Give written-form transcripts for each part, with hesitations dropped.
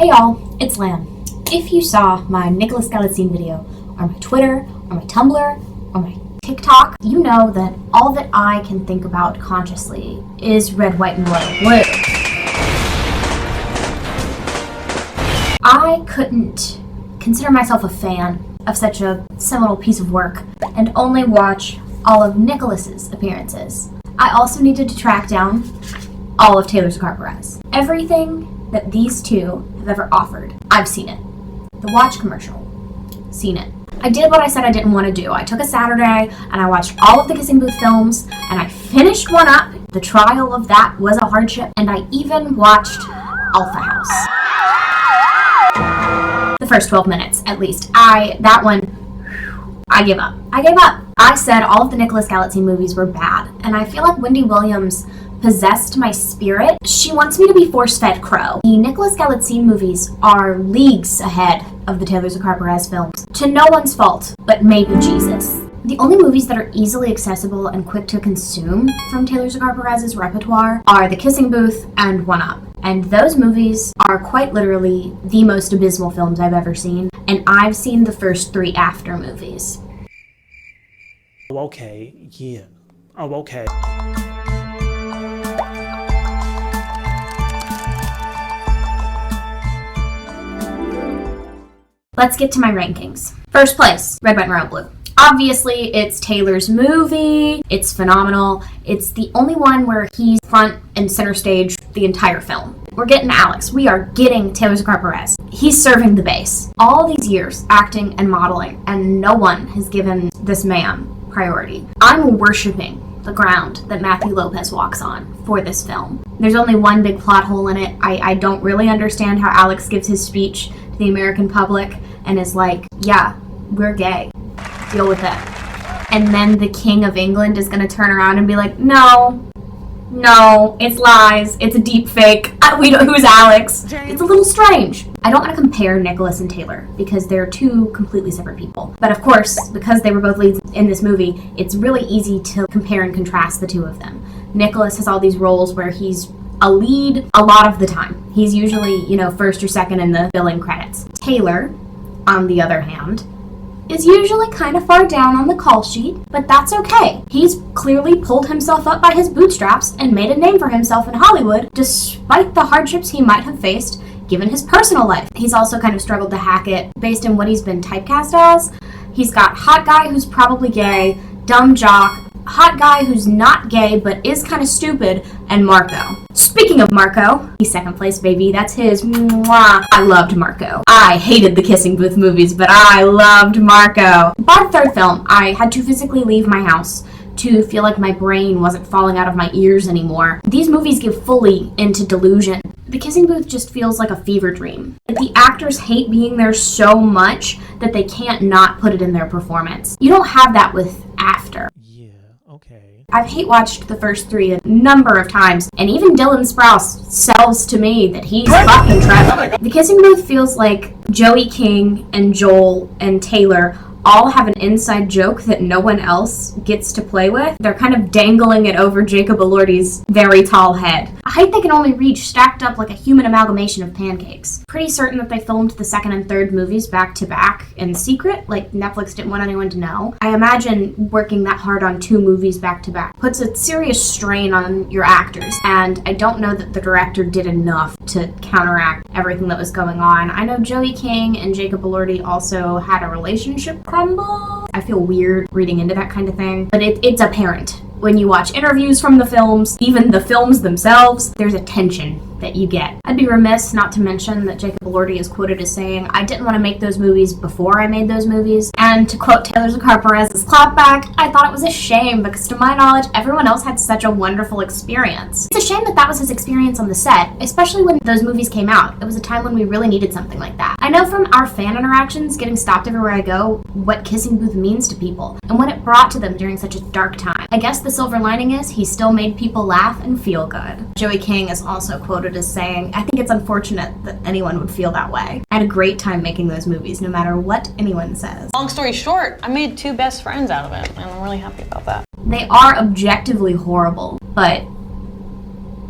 Hey y'all, it's Lamb. If you saw my Nicholas Galitzine video on my Twitter, on my Tumblr, on my TikTok, you know that all that I can think about consciously is red, white, and royal blue. I couldn't consider myself a fan of such a seminal piece of work and only watch all of Nicholas's appearances. I also needed to track down all of Taylor Zakhar Perez. Everything that these two have ever offered, I've seen it. The watch commercial, seen it. I did what I said I didn't want to do. I took a Saturday and I watched all of the Kissing Booth films and I finished one up. The trial of that was a hardship, and I even watched Alpha House. The first 12 minutes, at least. I gave up. I said all of the Nicholas Galitzine movies were bad, and I feel like Wendy Williams possessed my spirit. She wants me to be force-fed crow. The Nicholas Galitzine movies are leagues ahead of the Taylor Zakhar Perez films. To no one's fault, but maybe Jesus. The only movies that are easily accessible and quick to consume from Taylor Zakhar Perez's repertoire are The Kissing Booth and One Up. And those movies are quite literally the most abysmal films I've ever seen, and I've seen the first 3 after movies. Oh, okay, yeah. Oh, okay. Let's get to my rankings. First place, Red, White, and Royal Blue. Obviously, it's Taylor's movie. It's phenomenal. It's the only one where he's front and center stage the entire film. We're getting Alex. We are getting Taylor Zakhar Perez. He's serving the base. All these years acting and modeling, and no one has given this man priority. I'm worshiping the ground that Matthew Lopez walks on for this film. There's only one big plot hole in it. I don't really understand how Alex gives his speech to the American public and is like, yeah, we're gay. Deal with it. And then the King of England is going to turn around and be like, no, it's lies. It's a deep fake. We don't, who's Alex? It's a little strange. I don't want to compare Nicholas and Taylor because they're two completely separate people. But of course, because they were both leads in this movie, it's really easy to compare and contrast the two of them. Nicholas has all these roles where he's a lead a lot of the time. He's usually, first or second in the billing credits. Taylor, on the other hand, is usually kind of far down on the call sheet, but that's okay. He's clearly pulled himself up by his bootstraps and made a name for himself in Hollywood, despite the hardships he might have faced given his personal life. He's also kind of struggled to hack it based on what he's been typecast as. He's got hot guy who's probably gay, dumb jock, hot guy who's not gay but is kind of stupid, and Marco. Speaking of Marco, he's second place, baby. That's his. Mwah. I loved Marco. I hated the Kissing Booth movies, but I loved Marco. By the third film, I had to physically leave my house to feel like my brain wasn't falling out of my ears anymore. These movies give fully into delusion. The Kissing Booth just feels like a fever dream. The actors hate being there so much that they can't not put it in their performance. You don't have that with After. Okay. I've hate watched the first 3 a number of times, and even Dylan Sprouse sells to me that he's fucking Trevor. The Kissing Booth feels like Joey King and Joel and Taylor all have an inside joke that no one else gets to play with. They're kind of dangling it over Jacob Elordi's very tall head. A height they can only reach stacked up like a human amalgamation of pancakes. Pretty certain that they filmed the second and third movies back to back in secret, like Netflix didn't want anyone to know. I imagine working that hard on 2 movies back to back puts a serious strain on your actors, and I don't know that the director did enough to counteract everything that was going on. I know Joey King and Jacob Elordi also had a relationship crumble. I feel weird reading into that kind of thing, but it's apparent when you watch interviews from the films, even the films themselves. There's a tension that you get. I'd be remiss not to mention that Jacob Elordi is quoted as saying, I didn't want to make those movies before I made those movies. And to quote Taylor Zakhar Perez's clapback, I thought it was a shame because to my knowledge, everyone else had such a wonderful experience. It's a shame that that was his experience on the set, especially when those movies came out. It was a time when we really needed something like that. I know from our fan interactions, getting stopped everywhere I go, what Kissing Booth means to people and what it brought to them during such a dark time. I guess the silver lining is he still made people laugh and feel good. Joey King is also quoted as saying, I think it's unfortunate that anyone would feel that way. I had a great time making those movies, no matter what anyone says. Long story short, I made 2 best friends out of it, and I'm really happy about that. They are objectively horrible, but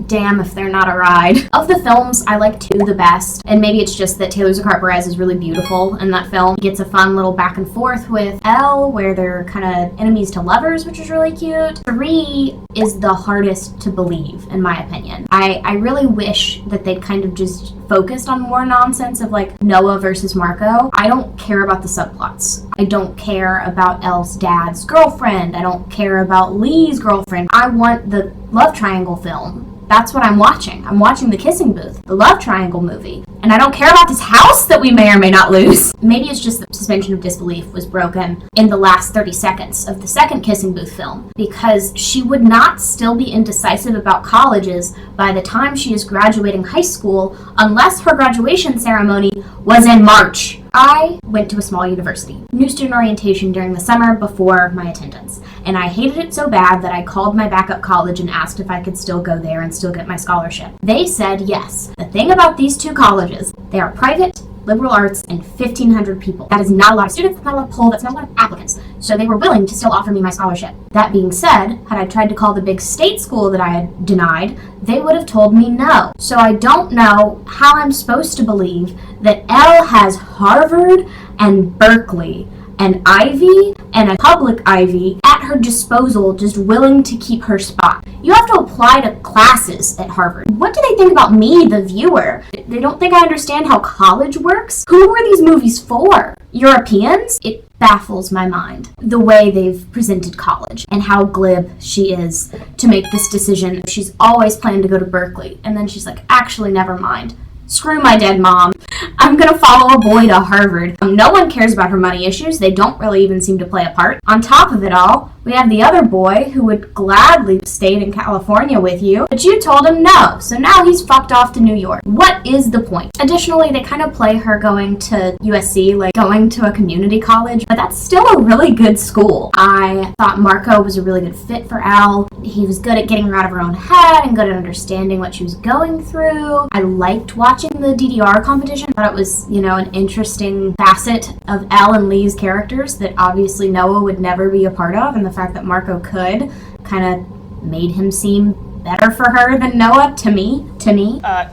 damn if they're not a ride. Of the films, I like 2 the best, and maybe it's just that Taylor Zakhar Perez is really beautiful in that film. He gets a fun little back and forth with Elle, where they're kind of enemies to lovers, which is really cute. 3 is the hardest to believe, in my opinion. I really wish that they'd kind of just focused on more nonsense of like Noah versus Marco. I don't care about the subplots. I don't care about Elle's dad's girlfriend. I don't care about Lee's girlfriend. I want the love triangle film. That's what I'm watching. I'm watching The Kissing Booth, the love triangle movie. And I don't care about this house that we may or may not lose. Maybe it's just that suspension of disbelief was broken in the last 30 seconds of the second Kissing Booth film, because she would not still be indecisive about colleges by the time she is graduating high school unless her graduation ceremony was in March. I went to a small university, new student orientation during the summer before my attendance, and I hated it so bad that I called my backup college and asked if I could still go there and still get my scholarship. They said yes. The thing about these 2 colleges, they are private, liberal arts, and 1,500 people. That is not a lot of students, that's not a lot of poll, that's not a lot of applicants. So they were willing to still offer me my scholarship. That being said, had I tried to call the big state school that I had denied, they would have told me no. So I don't know how I'm supposed to believe that Elle has Harvard and Berkeley and Ivy and a public Ivy at her disposal, just willing to keep her spot. You have to apply to classes at Harvard. What do they think about me, the viewer? They don't think I understand how college works? Who were these movies for? Europeans? It baffles my mind, the way they've presented college and how glib she is to make this decision. She's always planned to go to Berkeley, and then she's like, actually, never mind. Screw my dead mom. I'm gonna follow a boy to Harvard. No one cares about her money issues. They don't really even seem to play a part. On top of it all, we have the other boy who would gladly have stayed in California with you, but you told him no, so now he's fucked off to New York. What is the point? Additionally, they kind of play her going to USC like going to a community college, but that's still a really good school. I thought Marco was a really good fit for Elle. He was good at getting her out of her own head and good at understanding what she was going through. I liked watching the DDR competition. I thought it was, an interesting facet of Elle and Lee's characters that obviously Noah would never be a part of, and the fact that Marco could kind of made him seem better for her than Noah, to me.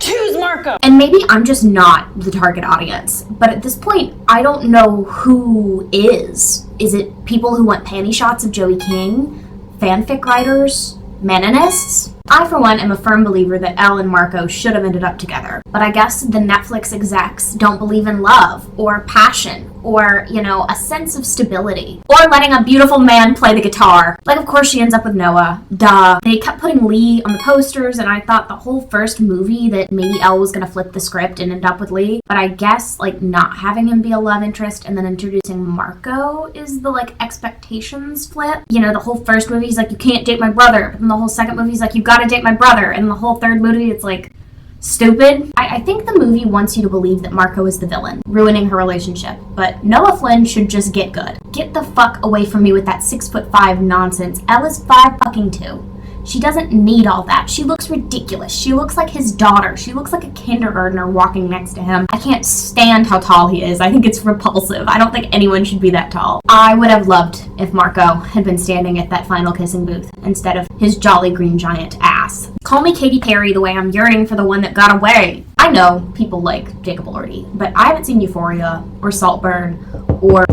Choose Marco! And maybe I'm just not the target audience, but at this point, I don't know who is. Is it people who want panty shots of Joey King? Fanfic writers? Meninists? I, for one, am a firm believer that Elle and Marco should have ended up together. But I guess the Netflix execs don't believe in love, or passion, or, a sense of stability. Or letting a beautiful man play the guitar. Like, of course she ends up with Noah. Duh. They kept putting Lee on the posters, and I thought the whole first movie that maybe Elle was gonna flip the script and end up with Lee. But I guess, not having him be a love interest and then introducing Marco is the, expectations flip. The whole first movie, he's like, you can't date my brother. But then the whole second movie, he's like, you gotta date my brother. And the whole third movie, it's like, stupid. I think the movie wants you to believe that Marco is the villain, ruining her relationship, but Noah Flynn should just get good. Get the fuck away from me with that 6'5" nonsense. Elle is 5'2". She doesn't need all that. She looks ridiculous. She looks like his daughter. She looks like a kindergartner walking next to him. I can't stand how tall he is. I think it's repulsive. I don't think anyone should be that tall. I would have loved if Marco had been standing at that final kissing booth instead of his jolly green giant ass. Call me Katy Perry the way I'm yearning for the one that got away. I know people like Jacob Elordi, but I haven't seen Euphoria or Saltburn or...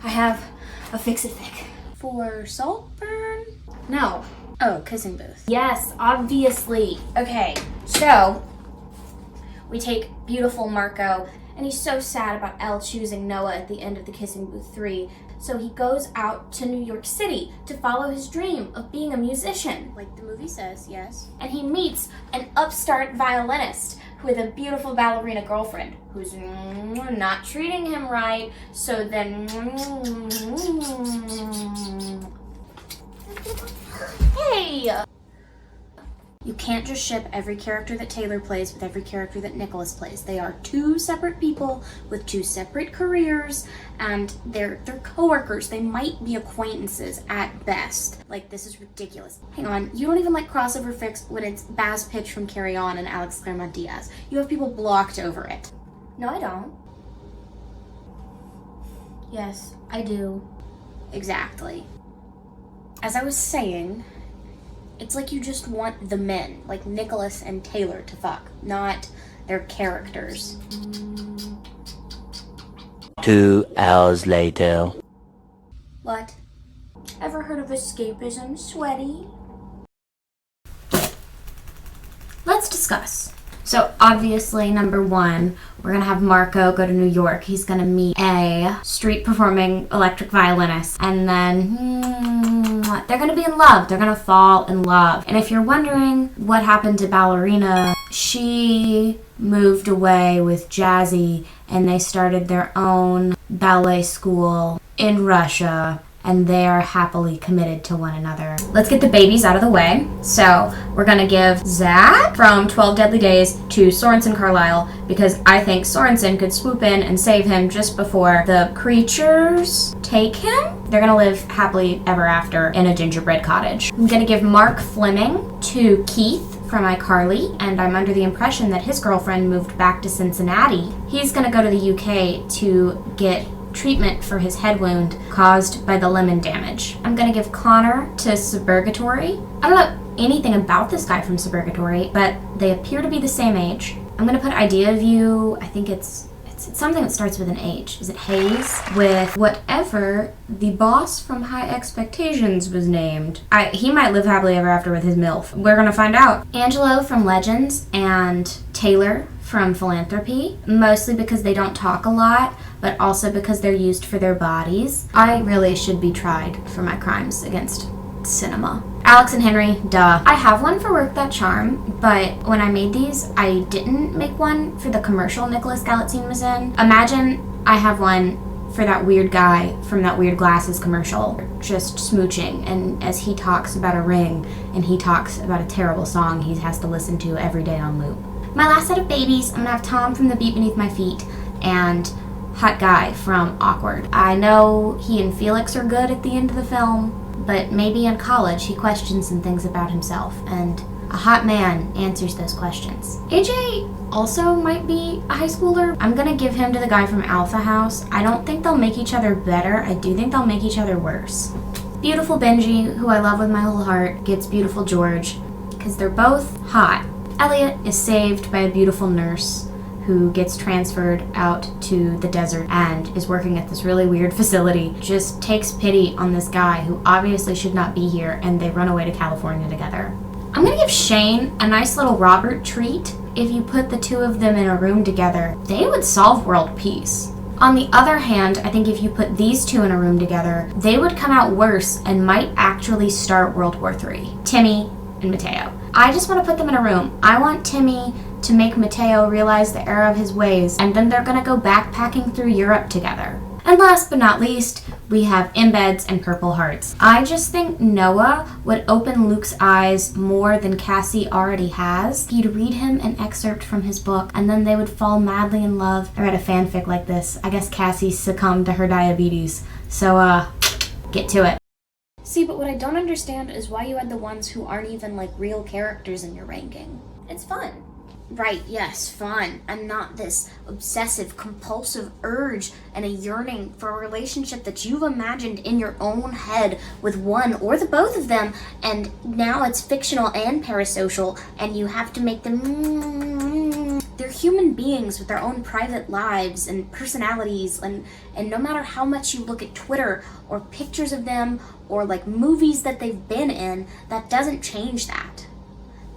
I have a fix-it-thick. For Saltburn? No. Oh, Kissing Booth. Yes, obviously. Okay, so we take beautiful Marco, and he's so sad about Elle choosing Noah at the end of the Kissing Booth 3. So he goes out to New York City to follow his dream of being a musician, like the movie says, yes. And he meets an upstart violinist with a beautiful ballerina girlfriend who's not treating him right, so then... Hey! You can't just ship every character that Taylor plays with every character that Nicholas plays. They are 2 separate people with 2 separate careers, and they're coworkers. They might be acquaintances at best. This is ridiculous. Hang on, you don't even like crossover fix when it's Baz Pitch from Carry On and Alex Claremont Diaz. You have people blocked over it. No, I don't. Yes, I do. Exactly. As I was saying, It's like you just want the men, like Nicholas and Taylor, to fuck, not their characters. 2 hours later. What? Ever heard of escapism, sweaty? Let's discuss. So obviously, number one, we're gonna have Marco go to New York. He's gonna meet a street performing electric violinist, and then they're gonna be in love. They're gonna fall in love. And if you're wondering what happened to Ballerina, she moved away with Jazzy and they started their own ballet school in Russia, and they are happily committed to one another. Let's get the babies out of the way. So we're gonna give Zach from 12 Deadly Days to Sorensen Carlisle, because I think Sorensen could swoop in and save him just before the creatures take him. They're gonna live happily ever after in a gingerbread cottage. I'm gonna give Mark Fleming to Keith from iCarly, and I'm under the impression that his girlfriend moved back to Cincinnati. He's gonna go to the UK to get treatment for his head wound caused by the lemon damage. I'm gonna give Connor to Suburgatory. I don't know anything about this guy from Suburgatory, but they appear to be the same age. I'm gonna put Idea of You, I think it's something that starts with an H. Is it Hayes? With whatever the boss from High Expectations was named. He might live happily ever after with his MILF. We're gonna find out. Angelo from Legends and Taylor from Philanthropy, mostly because they don't talk a lot, but also because they're used for their bodies. I really should be tried for my crimes against cinema. Alex and Henry, duh. I have one for Work That Charm, but when I made these, I didn't make one for the commercial Nicholas Galitzine was in. Imagine I have one for that weird guy from that Weird Glasses commercial, just smooching, and as he talks about a ring, and he talks about a terrible song he has to listen to every day on loop. My last set of babies, I'm gonna have Tom from The Beat Beneath My Feet and Hot Guy from Awkward. I know he and Felix are good at the end of the film, but maybe in college he questions some things about himself, and a hot man answers those questions. AJ also might be a high schooler. I'm gonna give him to the guy from Alpha House. I don't think they'll make each other better. I do think they'll make each other worse. Beautiful Benji, who I love with my whole heart, gets Beautiful George, because they're both hot. Elliot is saved by a beautiful nurse who gets transferred out to the desert and is working at this really weird facility, just takes pity on this guy who obviously should not be here, and they run away to California together. I'm gonna give Shane a nice little Robert treat. If you put the two of them in a room together, they would solve world peace. On the other hand, I think if you put these two in a room together, they would come out worse and might actually start World War III. Timmy and Mateo. I just want to put them in a room. I want Timmy to make Mateo realize the error of his ways, and then they're gonna go backpacking through Europe together. And last but not least, we have Embeds and Purple Hearts. I just think Noah would open Luke's eyes more than Cassie already has. He'd read him an excerpt from his book, and then they would fall madly in love. I read a fanfic like this. I guess Cassie succumbed to her diabetes. So, get to it. See, but what I don't understand is why you had the ones who aren't even, like, real characters in your ranking. It's fun. Right, yes, fun, and not this obsessive, compulsive urge and a yearning for a relationship that you've imagined in your own head with one or the both of them, and now it's fictional and parasocial, and you have to make them... They're human beings with their own private lives and personalities, and no matter how much you look at Twitter or pictures of them or, like, movies that they've been in, that doesn't change that.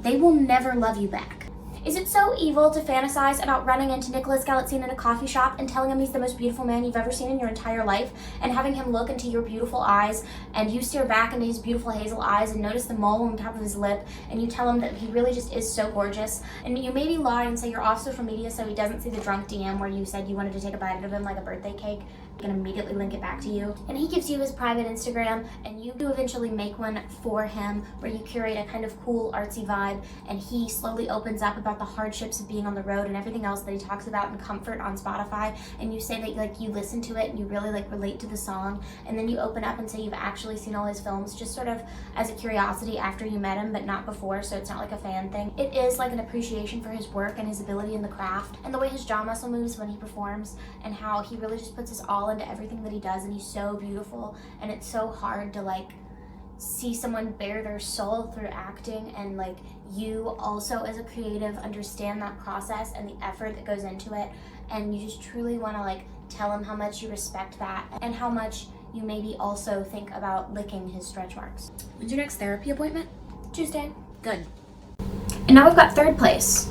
They will never love you back. Is it so evil to fantasize about running into Nicholas Galitzine in a coffee shop and telling him he's the most beautiful man you've ever seen in your entire life, and having him look into your beautiful eyes, and you stare back into his beautiful hazel eyes and notice the mole on top of his lip, and you tell him that he really just is so gorgeous, and you maybe lie and say you're off social media so he doesn't see the drunk DM where you said you wanted to take a bite of him like a birthday cake, and immediately link it back to you, and he gives you his private Instagram, and you do eventually make one for him where you curate a kind of cool artsy vibe, and he slowly opens up about the hardships of being on the road and everything else that he talks about in Comfort on Spotify, and you say that, like, you listen to it and you really, like, relate to the song, and then you open up and say you've actually seen all his films just sort of as a curiosity after you met him but not before, so it's not like a fan thing. It is like an appreciation for his work and his ability in the craft and the way his jaw muscle moves when he performs, and how he really just puts his all into everything that he does, and he's so beautiful, and it's so hard to, like, see someone bare their soul through acting, and like you also as a creative understand that process and the effort that goes into it, and you just truly want to like tell him how much you respect that and how much you maybe also think about licking his stretch marks. When's your next therapy appointment? Tuesday. Good. And now we've got third place.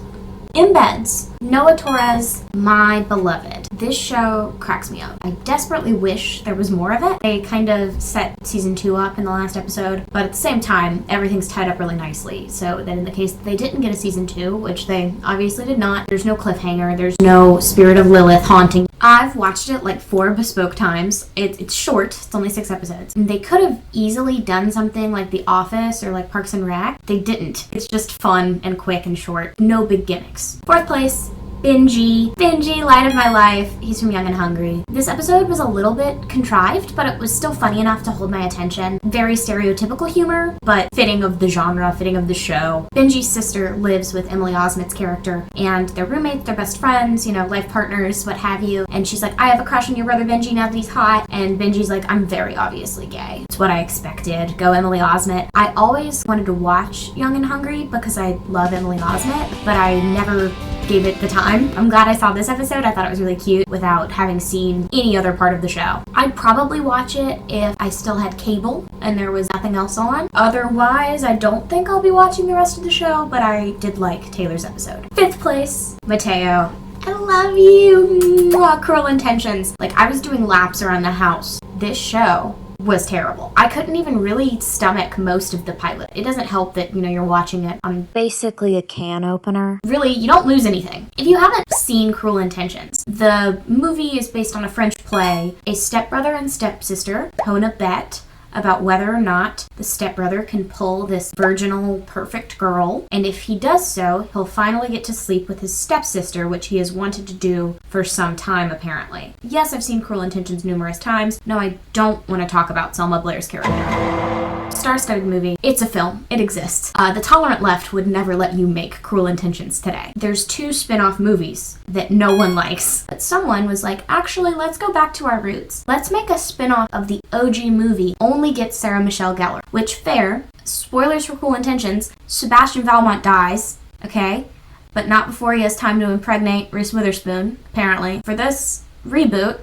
Embeds. Noah Torres, my beloved. This show cracks me up. I desperately wish there was more of it. They kind of set season 2 up in the last episode, but at the same time, everything's tied up really nicely. So that in the case that they didn't get a season 2, which they obviously did not, there's no cliffhanger, there's no Spirit of Lilith haunting. I've watched it like 4 bespoke times. It's short, it's only 6 episodes. And they could have easily done something like The Office or like Parks and Rec. They didn't. It's just fun and quick and short. No big gimmicks. Fourth place, Benji, light of my life. He's from Young and Hungry. This episode was a little bit contrived, but it was still funny enough to hold my attention. Very stereotypical humor, but fitting of the genre, fitting of the show. Benji's sister lives with Emily Osment's character, and they're roommates, they're best friends, you know, life partners, what have you. And she's like, I have a crush on your brother Benji now that he's hot. And Benji's like, I'm very obviously gay. It's what I expected. Go Emily Osment. I always wanted to watch Young and Hungry because I love Emily Osment, but I never gave it the time. I'm glad I saw this episode. I thought it was really cute without having seen any other part of the show. I'd probably watch it if I still had cable and there was nothing else on. Otherwise, I don't think I'll be watching the rest of the show, but I did like Taylor's episode. Fifth place, Mateo. I love you. Mwah, Cruel Intentions. Like, I was doing laps around the house. This show was terrible. I couldn't even really stomach most of the pilot. It doesn't help that, you know, you're watching it on basically a can opener. Really, you don't lose anything. If you haven't seen Cruel Intentions, the movie is based on a French play, a stepbrother and stepsister own a bet about whether or not the stepbrother can pull this virginal, perfect girl. And if he does so, he'll finally get to sleep with his stepsister, which he has wanted to do for some time, apparently. Yes, I've seen Cruel Intentions numerous times. No, I don't want to talk about Selma Blair's character. Star-studded movie. It's a film. It exists. The tolerant left would never let you make Cruel Intentions today. There's 2 spin-off movies that no one likes. But someone was like, actually, let's go back to our roots. Let's make a spin-off of the OG movie, only gets Sarah Michelle Gellar. Which, fair. Spoilers for Cruel Intentions. Sebastian Valmont dies, okay? But not before he has time to impregnate Reese Witherspoon, apparently. For this reboot,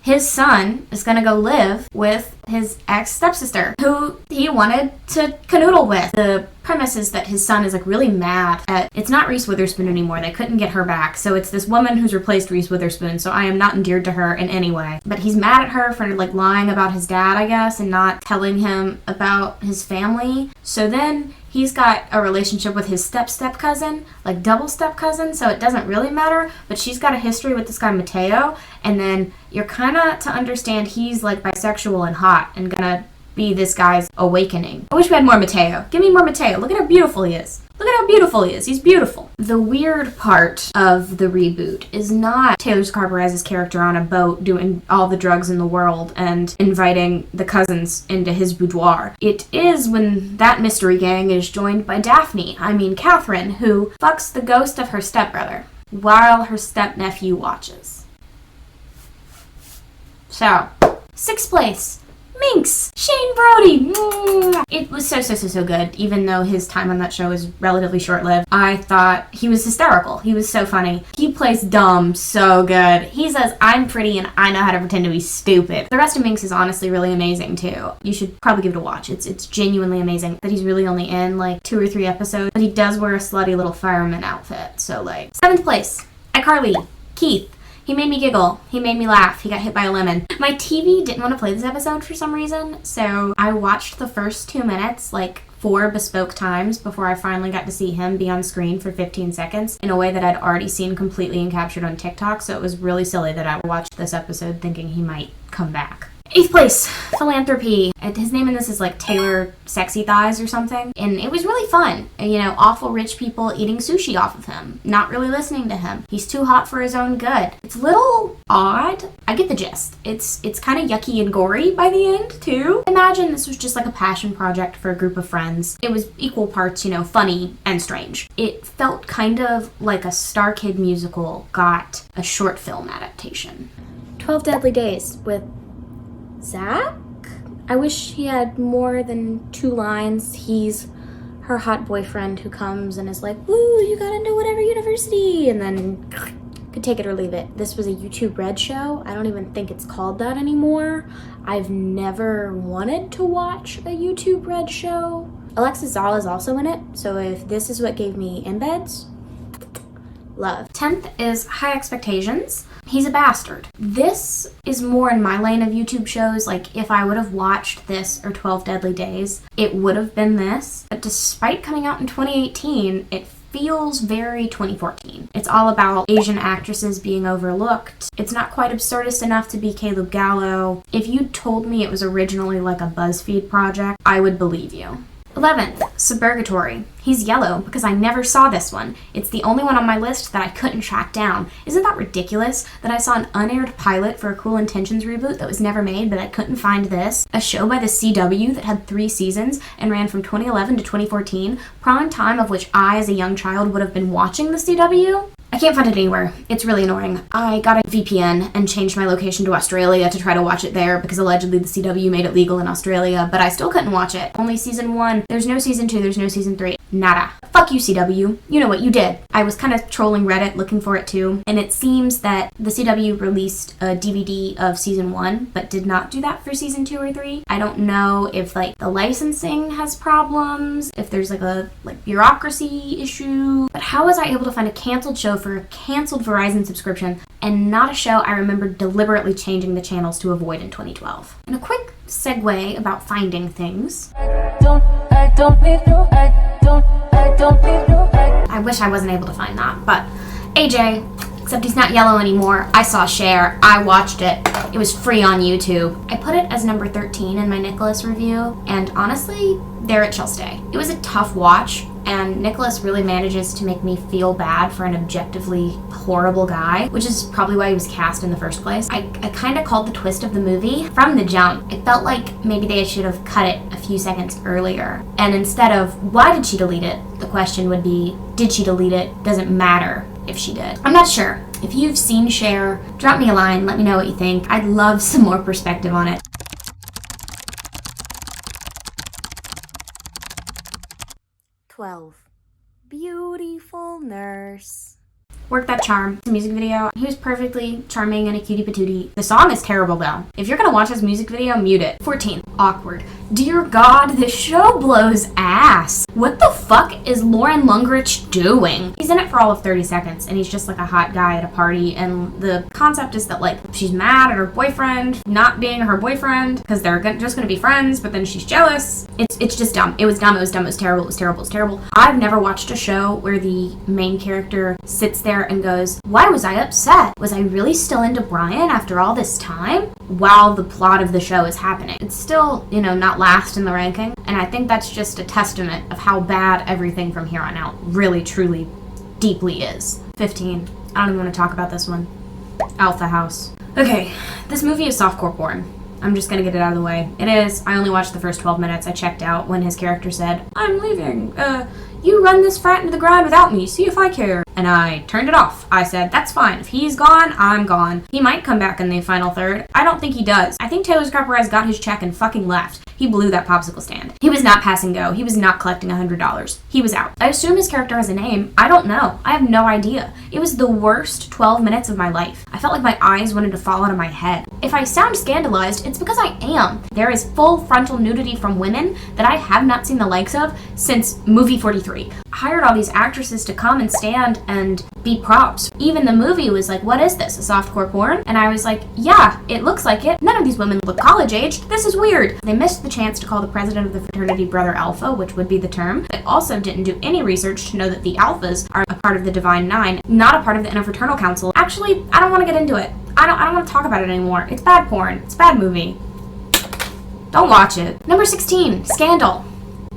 his son is gonna go live with his ex-stepsister, who he wanted to canoodle with. The premise is that his son is like really mad at, it's not Reese Witherspoon anymore, they couldn't get her back, so it's this woman who's replaced Reese Witherspoon, so I am not endeared to her in any way. But he's mad at her for like lying about his dad, I guess, and not telling him about his family. So then he's got a relationship with his step-cousin, like double step-cousin, so it doesn't really matter, but she's got a history with this guy Mateo, and then you're kind of to understand he's like bisexual and hot and gonna be this guy's awakening. I wish we had more Mateo. Give me more Mateo. Look at how beautiful he is. Look at how beautiful he is. He's beautiful. The weird part of the reboot is not Taylor Zakhar Perez's character on a boat doing all the drugs in the world and inviting the cousins into his boudoir. It is when that mystery gang is joined by Catherine, who fucks the ghost of her stepbrother while her stepnephew watches. So, 6th place. Minx! Shane Brody! It was so good, even though his time on that show is relatively short-lived. I thought he was hysterical. He was so funny. He plays dumb so good. He says, I'm pretty and I know how to pretend to be stupid. The rest of Minx is honestly really amazing, too. You should probably give it a watch. It's genuinely amazing that he's really only in, like, 2 or 3 episodes, but he does wear a slutty little fireman outfit, so, like. 7th place. iCarly. Keith. He made me giggle. He made me laugh. He got hit by a lemon. My TV didn't want to play this episode for some reason, so I watched the first 2 minutes, like 4 bespoke times before I finally got to see him be on screen for 15 seconds in a way that I'd already seen completely and captured on TikTok, so it was really silly that I watched this episode thinking he might come back. 8th place, Philanthropy. His name in this is like Taylor Sexy Thighs or something. And it was really fun. You know, awful rich people eating sushi off of him. Not really listening to him. He's too hot for his own good. It's a little odd. I get the gist. It's kind of yucky and gory by the end, too. Imagine this was just like a passion project for a group of friends. It was equal parts, you know, funny and strange. It felt kind of like a Star Kid musical got a short film adaptation. 12 Deadly Days with Zach? I wish he had more than 2 lines. He's her hot boyfriend who comes and is like, woo, you got into whatever university, and then could take it or leave it. This was a YouTube Red show. I don't even think it's called that anymore. I've never wanted to watch a YouTube Red show. Alexis Zala is also in it, so if this is what gave me embeds, love. 10th is High Expectations. He's a bastard. This is more in my lane of YouTube shows. Like, if I would have watched this or 12 Deadly Days, it would have been this. But despite coming out in 2018, it feels very 2014. It's all about Asian actresses being overlooked. It's not quite absurdist enough to be Caleb Gallo. If you told me it was originally like a BuzzFeed project, I would believe you. 11th, Suburgatory. He's yellow because I never saw this one. It's the only one on my list that I couldn't track down. Isn't that ridiculous that I saw an unaired pilot for a Cruel Intentions reboot that was never made, but I couldn't find this? A show by the CW that had 3 seasons and ran from 2011 to 2014, prime time of which I, as a young child, would have been watching the CW? I can't find it anywhere. It's really annoying. I got a VPN and changed my location to Australia to try to watch it there because allegedly the CW made it legal in Australia, but I still couldn't watch it. Only season 1. There's no season 2. There's no season 3. Nada. Fuck you, CW. You know what you did. I was kind of trolling Reddit looking for it too, and it seems that the CW released a DVD of season 1, but did not do that for season 2 or 3. I don't know if like the licensing has problems, if there's like a bureaucracy issue, but how was I able to find a canceled show for a canceled Verizon subscription and not a show I remember deliberately changing the channels to avoid in 2012? And a quick segue about finding things. I wish I wasn't able to find that, but AJ, except he's not yellow anymore. I saw Cher. I watched it. It was free on YouTube. I put it as number 13 in my Nicholas review, and honestly, there it shall stay. It was a tough watch, and Nicholas really manages to make me feel bad for an objectively horrible guy, which is probably why he was cast in the first place. I kind of called the twist of the movie from the jump. It felt like maybe they should have cut it a few seconds earlier. And instead of, why did she delete it? The question would be, did she delete it? Doesn't matter if she did. I'm not sure. If you've seen Cher, drop me a line, let me know what you think. I'd love some more perspective on it. 12. Beautiful Nurse. Work That Charm, the music video. He was perfectly charming and a cutie patootie. The song is terrible though. If you're gonna watch this music video, mute it. 14th, awkward. Dear God, this show blows ass. What the fuck is Lauren Lungrich doing? He's in it for all of 30 seconds and he's just like a hot guy at a party, and the concept is that like she's mad at her boyfriend not being her boyfriend because they're just gonna be friends, but then she's jealous. It's just dumb. It was dumb, it was dumb, it was terrible, it was terrible, it was terrible. I've never watched a show where the main character sits there and goes, why was I upset? Was I really still into Brian after all this time? While the plot of the show is happening. It's still, not last in the ranking, and I think that's just a testament of how bad everything from here on out really, truly, deeply is. 15. I don't even want to talk about this one. Alpha House. Okay, this movie is softcore porn. I'm just gonna get it out of the way. It is. I only watched the first 12 minutes. I checked out when his character said, I'm leaving. You run this frat into the ground without me. See if I care. And I turned it off. I said, that's fine. If he's gone, I'm gone. He might come back in the final third. I don't think he does. I think Taylor Perez got his check and fucking left. He blew that popsicle stand. He was not pass and go. He was not collecting $100. He was out. I assume his character has a name. I don't know. I have no idea. It was the worst 12 minutes of my life. I felt like my eyes wanted to fall out of my head. If I sound scandalized, it's because I am. There is full frontal nudity from women that I have not seen the likes of since movie 43. I hired all these actresses to come and stand and be props. Even the movie was like, what is this, a softcore porn? And I was like, yeah, it looks like it. None of these women look college-aged. This is weird. They missed the chance to call the president of the fraternity Brother Alpha, which would be the term. They also didn't do any research to know that the Alphas are a part of the Divine Nine, not a part of the Interfraternal Council. Actually, I don't want to get into it. I don't want to talk about it anymore. It's bad porn. It's a bad movie. Don't watch it. Number 16, Scandal.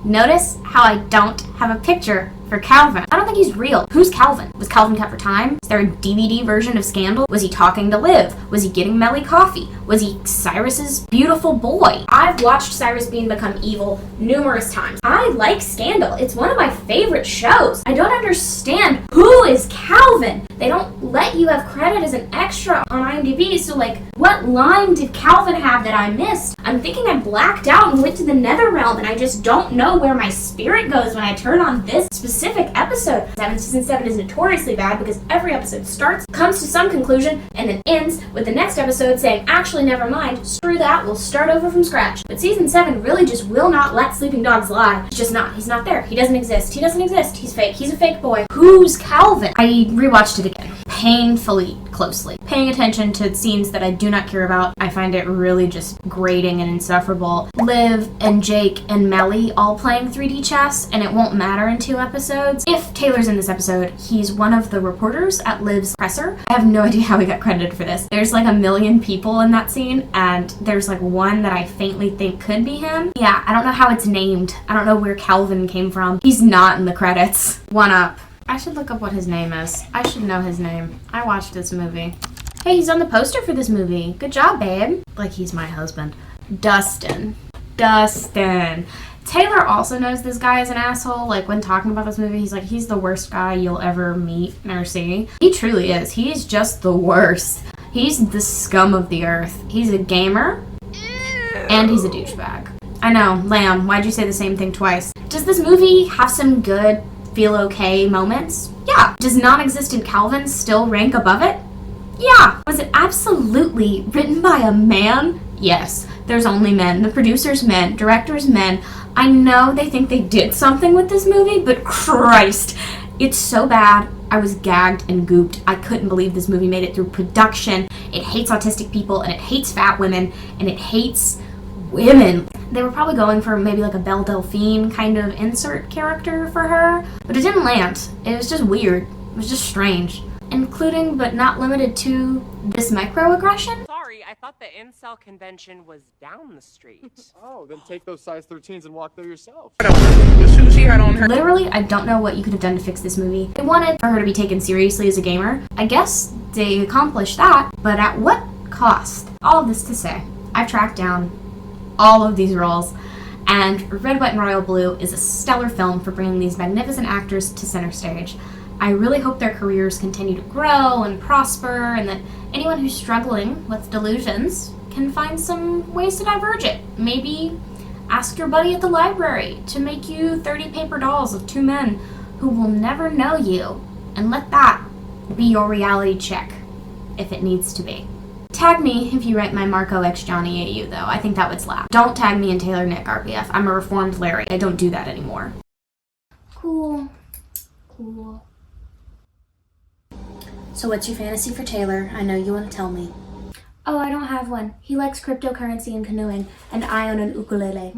Notice how I don't have a picture for Calvin. I don't think he's real. Who's Calvin? Was Calvin kept for time? Is there a DVD version of Scandal? Was he talking to Liv? Was he getting Melly coffee? Was he Cyrus's beautiful boy? I've watched Cyrus Bean become evil numerous times. I like Scandal. It's one of my favorite shows. I don't understand who is Calvin. They don't let you have credit as an extra on IMDb, so like, what line did Calvin have that I missed? I'm thinking I blacked out and went to the nether realm, and I just don't know where my spirit goes when I turn on this specific episode. Season 7 is notoriously bad because every episode starts, comes to some conclusion, and then ends with the next episode saying, actually, never mind, screw that, we'll start over from scratch. But season 7 really just will not let sleeping dogs lie. It's just not. He's not there. He doesn't exist. He doesn't exist. He's fake. He's a fake boy. Who's Calvin? I rewatched it again, painfully closely, paying attention to scenes that I do not care about. I find it really just grating and insufferable. Liv and Jake and Melly all playing 3D chess, and it won't matter in 2 episodes. If Taylor's in this episode, he's one of the reporters at Liv's presser. I have no idea how he got credited for this. There's like a million people in that scene, and there's like one that I faintly think could be him. Yeah, I don't know how it's named. I don't know where Calvin came from. He's not in the credits. One up. I should look up what his name is. I should know his name. I watched this movie. Hey, he's on the poster for this movie. Good job, babe. Like he's my husband. Dustin. Taylor also knows this guy is an asshole. Like, when talking about this movie, he's like, he's the worst guy you'll ever meet or see. He truly is. He's just the worst. He's the scum of the earth. He's a gamer, and he's a douchebag. I know, Lamb, why'd you say the same thing twice? Does this movie have some good, feel okay moments? Yeah. Does non-existent Calvin still rank above it? Yeah. Was it absolutely written by a man? Yes. There's only men. The producers men. Directors men. I know they think they did something with this movie, but Christ, it's so bad. I was gagged and gooped. I couldn't believe this movie made it through production. It hates autistic people, and it hates fat women, and it hates women. They were probably going for maybe like a Belle Delphine kind of insert character for her, but it didn't land. It was just weird. It was just strange. Including, but not limited to, this microaggression. Sorry, I thought the incel convention was down the street. Oh, then take those size 13s and walk there yourself. The shoes she had on her. Literally, I don't know what you could have done to fix this movie. They wanted for her to be taken seriously as a gamer. I guess they accomplished that, but at what cost? All of this to say, I've tracked down all of these roles, and Red, White, and Royal Blue is a stellar film for bringing these magnificent actors to center stage. I really hope their careers continue to grow and prosper, and that anyone who's struggling with delusions can find some ways to diverge it. Maybe ask your buddy at the library to make you 30 paper dolls of 2 men who will never know you, and let that be your reality check, if it needs to be. Tag me if you write my Marco X Johnny AU, though. I think that would slap. Don't tag me in Taylor Nick RPF. I'm a reformed Larry. I don't do that anymore. Cool. So what's your fantasy for Taylor? I know you want to tell me. Oh, I don't have one. He likes cryptocurrency and canoeing, and I own an ukulele.